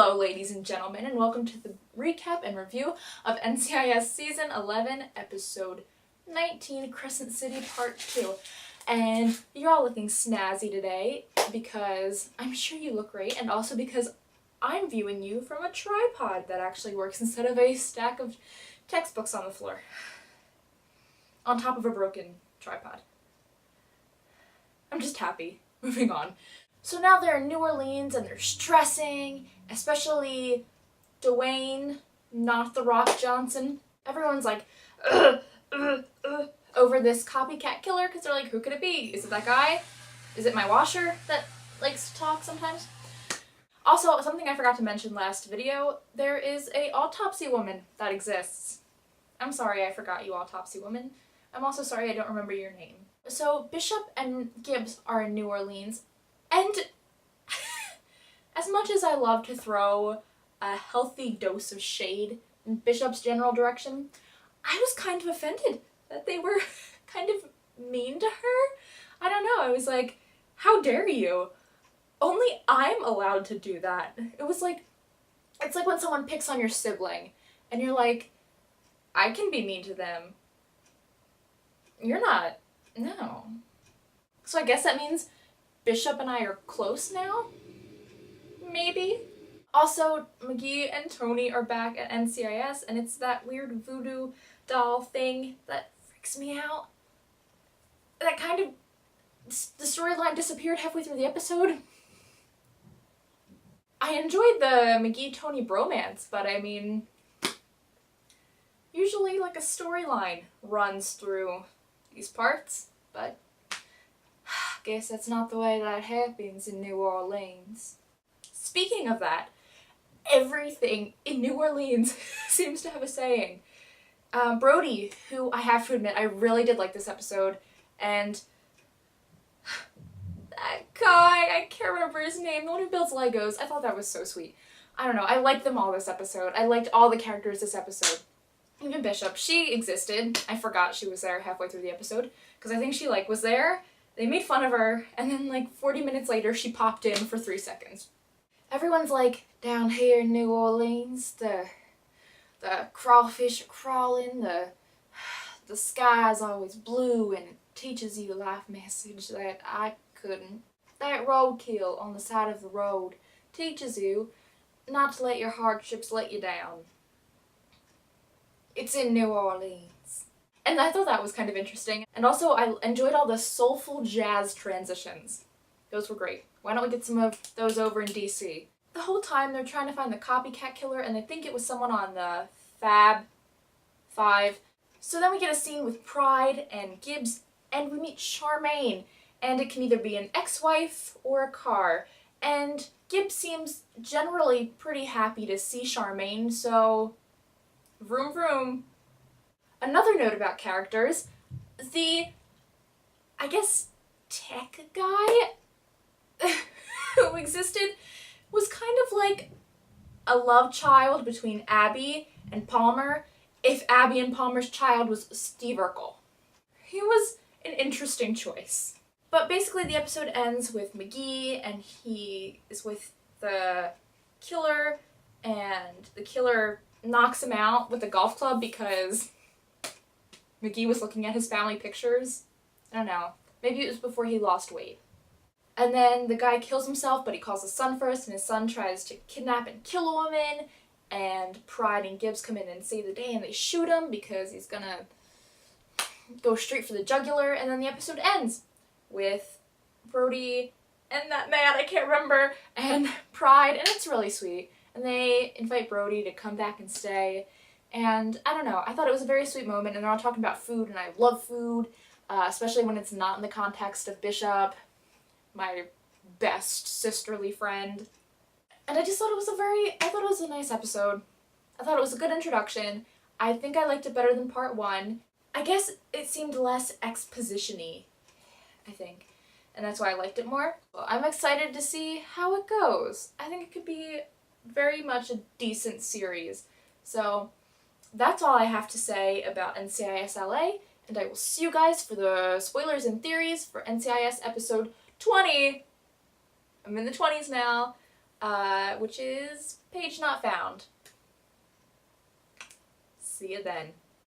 Hello ladies and gentlemen, and welcome to the recap and review of NCIS Season 11, Episode 19, Crescent City Part 2. And you're all looking snazzy today because I'm sure you look great, and also because I'm viewing you from a tripod that actually works instead of a stack of textbooks on the floor. On top of a broken tripod. I'm just happy. Moving on. So now they're in New Orleans and they're stressing, especially Dwayne, not The Rock Johnson. Everyone's like, over this copycat killer because they're like, who could it be? Is it that guy? Is it my washer that likes to talk sometimes? Also, something I forgot to mention last video, there is a autopsy woman that exists. I'm sorry I forgot you, autopsy woman. I'm also sorry I don't remember your name. So Bishop and Gibbs are in New Orleans, and as much as I love to throw a healthy dose of shade in Bishop's general direction, I was kind of offended that they were kind of mean to her. I don't know, I was like, how dare you? Only I'm allowed to do that. It was like, it's like when someone picks on your sibling, and you're like, I can be mean to them. You're not. No. So I guess that means Bishop and I are close now? Maybe? Also, McGee and Tony are back at NCIS, and it's that weird voodoo doll thing that freaks me out. That kind of... the storyline disappeared halfway through the episode. I enjoyed the McGee-Tony bromance, but I mean... usually, like, a storyline runs through these parts, but guess that's not the way that happens in New Orleans. Speaking of that, everything in New Orleans seems to have a saying. Brody, who I have to admit I really did like this episode, and that guy, I can't remember his name, the one who builds Legos, I thought that was so sweet. I don't know, I liked them all this episode. I liked all the characters this episode. Even Bishop, she existed. I forgot she was there halfway through the episode, because I think she, like, was there, they made fun of her, and then, like, 40 minutes later, she popped in for 3 seconds. Everyone's like, down here in New Orleans, the crawfish are crawling, the sky's always blue, and it teaches you a life message that I couldn't. That roadkill on the side of the road teaches you not to let your hardships let you down. It's in New Orleans. And I thought that was kind of interesting. And also, I enjoyed all the soulful jazz transitions. Those were great. Why don't we get some of those over in DC? The whole time they're trying to find the copycat killer, and they think it was someone on the Fab 5. So then we get a scene with Pride and Gibbs, and we meet Charmaine. And it can either be an ex-wife or a car. And Gibbs seems generally pretty happy to see Charmaine, so... vroom vroom. Another note about characters, the, I guess, tech guy who existed was kind of like a love child between Abby and Palmer if Abby and Palmer's child was Steve Urkel. He was an interesting choice. But basically the episode ends with McGee, and he is with the killer, and the killer knocks him out with a golf club because McGee was looking at his family pictures. I don't know. Maybe it was before he lost weight. And then the guy kills himself, but he calls his son first, and his son tries to kidnap and kill a woman, and Pride and Gibbs come in and save the day, and they shoot him because he's gonna go straight for the jugular, and then the episode ends with Brody and that man, I can't remember, and Pride, and it's really sweet. And they invite Brody to come back and stay, and I don't know, I thought it was a very sweet moment, and they're all talking about food, and I love food, especially when it's not in the context of Bishop, my best sisterly friend. And I just thought it was a nice episode. I thought it was a good introduction. I think I liked it better than part 1. I guess it seemed less exposition-y, I think, and that's why I liked it more. Well, I'm excited to see how it goes. I think it could be very much a decent series. So that's all I have to say about NCIS LA, and I will see you guys for the spoilers and theories for NCIS episode 20. I'm in the 20s now. which is page not found. See you then.